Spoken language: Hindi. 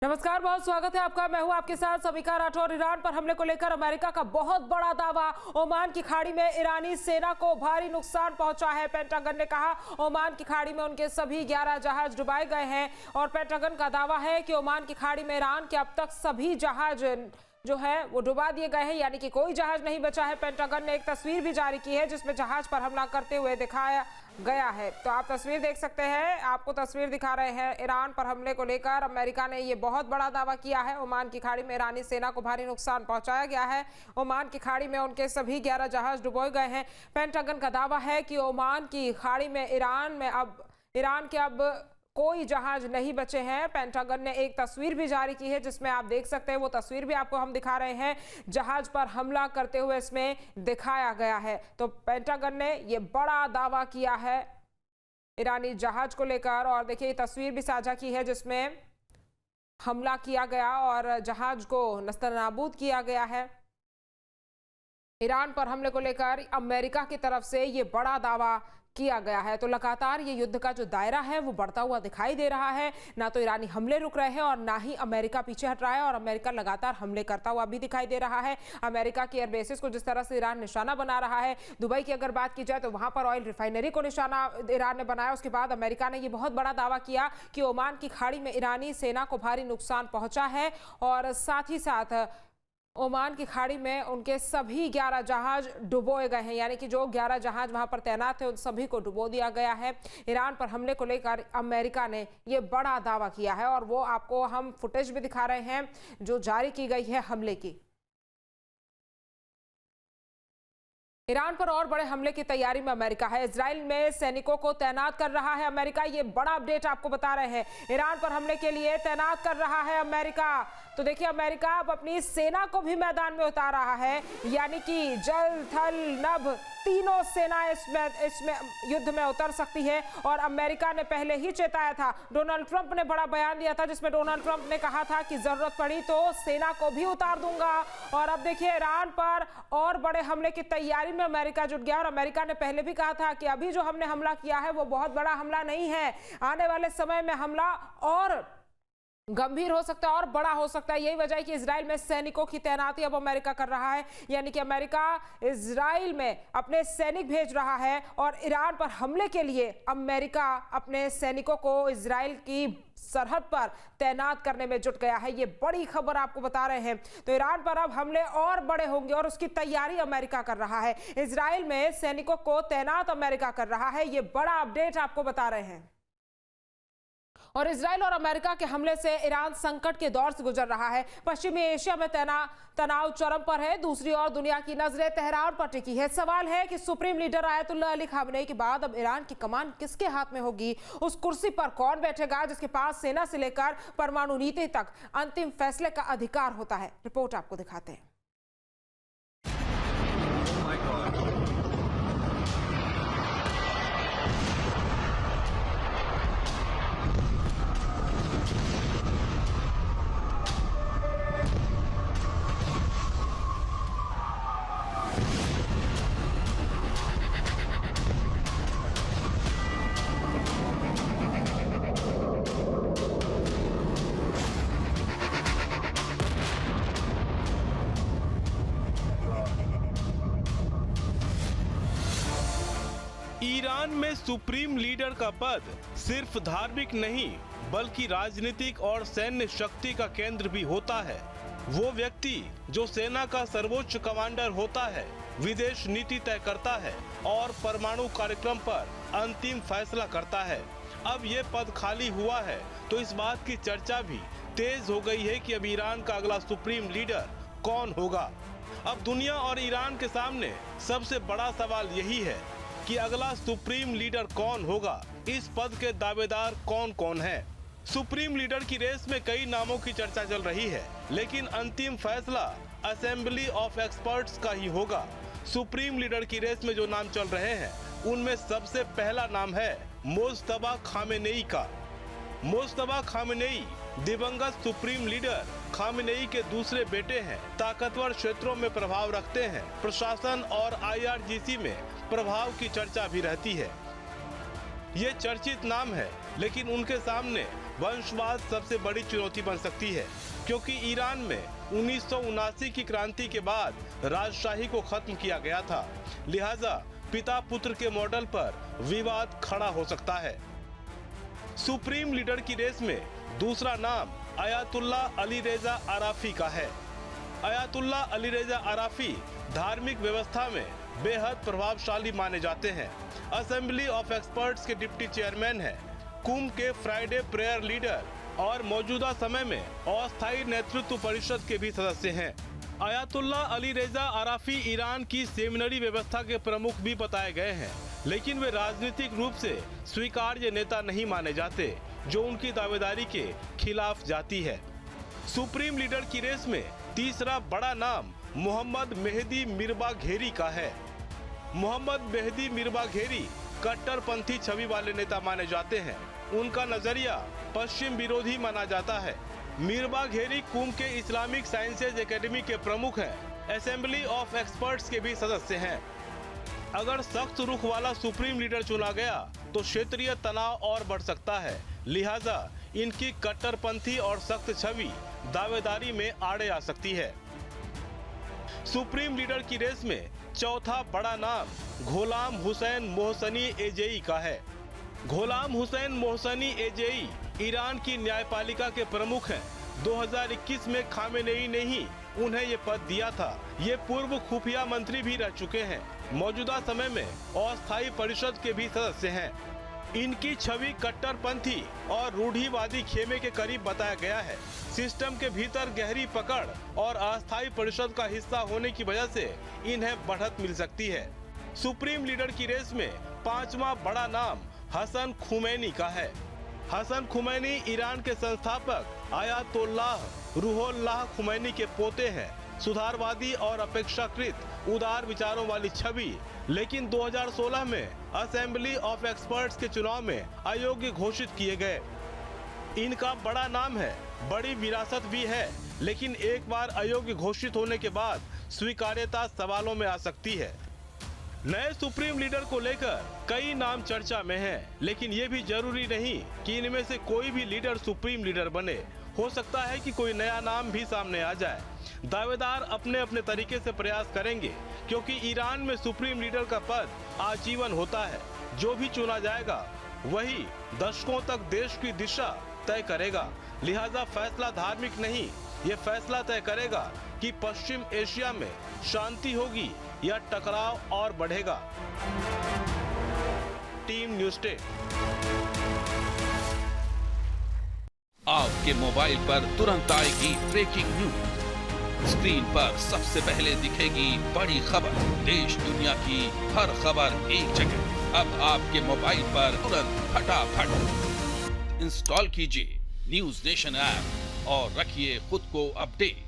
नमस्कार, बहुत स्वागत है आपका। मैं हूं आपके साथ सविका राठौर। ईरान पर हमले को लेकर अमेरिका का बहुत बड़ा दावा। ओमान की खाड़ी में ईरानी सेना को भारी नुकसान पहुंचा है। पेंटागन ने कहा ओमान की खाड़ी में उनके सभी 11 जहाज डुबाए गए हैं और पेंटागन का दावा है कि ओमान की खाड़ी में ईरान के अब तक सभी जहाज जो है वो डुबा दिए गए हैं, यानी कि कोई जहाज नहीं बचा है। पेंटागन ने एक तस्वीर भी जारी की है जिसमें जहाज पर हमला करते हुए दिखाया गया है। तो आप तस्वीर देख सकते हैं, आपको तस्वीर दिखा रहे हैं। ईरान पर हमले को लेकर अमेरिका ने ये बहुत बड़ा दावा किया है। ओमान की खाड़ी में ईरानी सेना को भारी नुकसान पहुंचाया गया है। ओमान की खाड़ी में उनके सभी 11 जहाज डुबोए गए हैं। पेंटागन का दावा है कि ओमान की खाड़ी में ईरान के अब कोई जहाज नहीं बचे हैं। पेंटागन ने एक तस्वीर भी जारी की है जिसमें आप देख सकते हैं, वो तस्वीर भी आपको हम दिखा रहे हैं। जहाज पर हमला करते हुए इसमें दिखाया गया है। तो पेंटागन ने ये बड़ा दावा किया है ईरानी जहाज को लेकर। और देखिए तस्वीर भी साझा की है जिसमें हमला किया गया और जहाज को नस्तनाबूद किया गया है। ईरान पर हमले को लेकर अमेरिका की तरफ से ये बड़ा दावा किया गया है। तो लगातार ये युद्ध का जो दायरा है वो बढ़ता हुआ दिखाई दे रहा है। ना तो ईरानी हमले रुक रहे हैं और ना ही अमेरिका पीछे हट रहा है, और अमेरिका लगातार हमले करता हुआ भी दिखाई दे रहा है। अमेरिका की एयरबेसिस को जिस तरह से ईरान निशाना बना रहा है, दुबई की अगर बात की जाए तो वहां पर ऑयल रिफाइनरी को निशाना ईरान ने बनाया। उसके बाद अमेरिका ने ये बहुत बड़ा दावा किया कि ओमान की खाड़ी में ईरानी सेना को भारी नुकसान पहुंचा है और साथ ही साथ ओमान की खाड़ी में उनके सभी 11 जहाज डुबोए गए हैं, यानी कि जो 11 जहाज वहां पर तैनात थे उन सभी को डुबो दिया गया है। ईरान पर हमले को लेकर अमेरिका ने ये बड़ा दावा किया है और वो आपको हम फुटेज भी दिखा रहे हैं जो जारी की गई है हमले की। ईरान पर और बड़े हमले की तैयारी में अमेरिका है। इजराइल में सैनिकों को तैनात कर रहा है अमेरिका। ये बड़ा अपडेट आपको बता रहे हैं। ईरान पर हमले के लिए तैनात कर रहा है अमेरिका। तो देखिए अमेरिका अब अपनी सेना को भी मैदान में उतार रहा है, यानी कि जल थल नभ तीनों सेनाएं इसमें युद्ध में उतर सकती है। और अमेरिका ने पहले ही चेताया था। डोनाल्ड ट्रंप ने बड़ा बयान दिया था जिसमें डोनाल्ड ट्रंप ने कहा था कि जरूरत पड़ी तो सेना को भी उतार दूंगा। और अब देखिए ईरान पर और बड़े हमले की तैयारी में अमेरिका जुट गया। और अमेरिका ने पहले भी कहा था कि अभी जो हमने हमला किया है वो बहुत बड़ा हमला नहीं है, आने वाले समय में हमला और गंभीर हो सकता है और बड़ा हो सकता है। यही वजह है कि इजराइल में सैनिकों की तैनाती अब अमेरिका कर रहा है, यानी कि अमेरिका इजराइल में अपने सैनिक भेज रहा है और ईरान पर हमले के लिए अमेरिका अपने सैनिकों को इजराइल की सरहद पर तैनात करने में जुट गया है। ये बड़ी खबर आपको बता रहे हैं। तो ईरान पर अब हमले और बड़े होंगे और उसकी तैयारी अमेरिका कर रहा है। इजराइल में सैनिकों को तैनात अमेरिका कर रहा है। ये बड़ा अपडेट आपको बता रहे हैं। और इजराइल और अमेरिका के हमले से ईरान संकट के दौर से गुजर रहा है। पश्चिमी एशिया में तनाव चरम पर है। दूसरी ओर दुनिया की नजरें तेहरान पर टिकी है। सवाल है कि supreme leader Ayatollah Ali Khamenei के बाद अब ईरान की कमान किसके हाथ में होगी? उस कुर्सी पर कौन बैठेगा जिसके पास सेना से लेकर परमाणु नीति तक अंतिम फैसले का अधिकार होता है? रिपोर्ट आपको दिखाते हैं। ईरान में सुप्रीम लीडर का पद सिर्फ धार्मिक नहीं बल्कि राजनीतिक और सैन्य शक्ति का केंद्र भी होता है। वो व्यक्ति जो सेना का सर्वोच्च कमांडर होता है, विदेश नीति तय करता है और परमाणु कार्यक्रम पर अंतिम फैसला करता है। अब ये पद खाली हुआ है तो इस बात की चर्चा भी तेज हो गई है कि अब ईरान का अगला सुप्रीम लीडर कौन होगा। अब दुनिया और ईरान के सामने सबसे बड़ा सवाल यही है कि अगला सुप्रीम लीडर कौन होगा। इस पद के दावेदार कौन कौन हैं? सुप्रीम लीडर की रेस में कई नामों की चर्चा चल रही है, लेकिन अंतिम फैसला असेंबली ऑफ एक्सपर्ट्स का ही होगा। सुप्रीम लीडर की रेस में जो नाम चल रहे हैं उनमें सबसे पहला नाम है मुज्तबा खामेनेई का। मुज्तबा खामेनेई दिवंगत सुप्रीम लीडर खामेनेई के दूसरे बेटे हैं। ताकतवर क्षेत्रों में प्रभाव रखते हैं। प्रशासन और IRGC में प्रभाव की चर्चा भी रहती है। ये चर्चित नाम है, लेकिन उनके सामने वंशवाद सबसे बड़ी चुनौती बन सकती है, क्योंकि ईरान में 1979 की क्रांति के बाद राजशाही को खत्म किया गया था। लिहाजा पिता पुत्र के मॉडल पर विवाद खड़ा हो सकता है। सुप्रीम लीडर की रेस में दूसरा नाम अयातुल्ला अली रेजा आराफी का है। अयातुल्ला अली रेजा आराफी धार्मिक व्यवस्था में बेहद प्रभावशाली माने जाते हैं। असेंबली ऑफ एक्सपर्ट्स के डिप्टी चेयरमैन हैं, कुम के फ्राइडे प्रेयर लीडर और मौजूदा समय में अस्थायी नेतृत्व परिषद के भी सदस्य हैं। अयातुल्ला अली रेजा आराफी ईरान की सेमिनरी व्यवस्था के प्रमुख भी बताए गए हैं, लेकिन वे राजनीतिक रूप से स्वीकार्य नेता नहीं माने जाते, जो उनकी दावेदारी के खिलाफ जाती है। सुप्रीम लीडर की रेस में तीसरा बड़ा नाम मोहम्मद मेहदी मिर्बाघेरी का है। मोहम्मद मेहदी मिर्बाघेरी कट्टरपंथी छवि वाले नेता माने जाते हैं। उनका नजरिया पश्चिम विरोधी माना जाता है। मिर्बाघेरी कुम के इस्लामिक साइंसेज एकेडमी के प्रमुख हैं। असेंबली ऑफ एक्सपर्ट्स के भी सदस्य हैं। अगर सख्त रुख वाला सुप्रीम लीडर चुना गया तो क्षेत्रीय तनाव और बढ़ सकता है। लिहाजा इनकी कट्टरपंथी और सख्त छवि दावेदारी में आड़े आ सकती है। सुप्रीम लीडर की रेस में चौथा बड़ा नाम गुलाम हुसैन मोहसनी एजेई का है। गुलाम हुसैन मोहसनी एजेई ईरान की न्यायपालिका के प्रमुख हैं। 2021 में खामेनेई ने ही उन्हें ये पद दिया था। ये पूर्व खुफिया मंत्री भी रह चुके हैं। मौजूदा समय में अस्थायी परिषद के भी सदस्य हैं। इनकी छवि कट्टरपंथी और रूढ़िवादी खेमे के करीब बताया गया है। सिस्टम के भीतर गहरी पकड़ और अस्थायी परिषद का हिस्सा होने की वजह से इन्हें बढ़त मिल सकती है। सुप्रीम लीडर की रेस में पांचवा बड़ा नाम हसन खुमैनी का है। हसन खुमैनी ईरान के संस्थापक आयतोल्लाह रूहुल्लाह खुमैनी के पोते हैं। सुधारवादी और अपेक्षाकृत उदार विचारों वाली छवि, लेकिन 2016 में असेंबली ऑफ एक्सपर्ट्स के चुनाव में अयोग्य घोषित किए गए। इनका बड़ा नाम है, बड़ी विरासत भी है, लेकिन एक बार अयोग्य घोषित होने के बाद स्वीकार्यता सवालों में आ सकती है। नए सुप्रीम लीडर को लेकर कई नाम चर्चा में हैं, लेकिन ये भी जरूरी नहीं कि इनमें से कोई भी लीडर सुप्रीम लीडर बने। हो सकता है कि कोई नया नाम भी सामने आ जाए। दावेदार अपने अपने तरीके से प्रयास करेंगे, क्योंकि ईरान में सुप्रीम लीडर का पद आजीवन होता है। जो भी चुना जाएगा वही दशकों तक देश की दिशा तय करेगा। लिहाजा फैसला धार्मिक नहीं, ये फैसला तय करेगा कि पश्चिम एशिया में शांति होगी या टकराव और बढ़ेगा। Team news day. आपके मोबाइल पर तुरंत आएगी ब्रेकिंग न्यूज। स्क्रीन पर सबसे पहले दिखेगी बड़ी खबर। देश दुनिया की हर खबर एक जगह। अब आपके मोबाइल पर तुरंत फटाफट इंस्टॉल कीजिए न्यूज नेशन ऐप और रखिए खुद को अपडेट।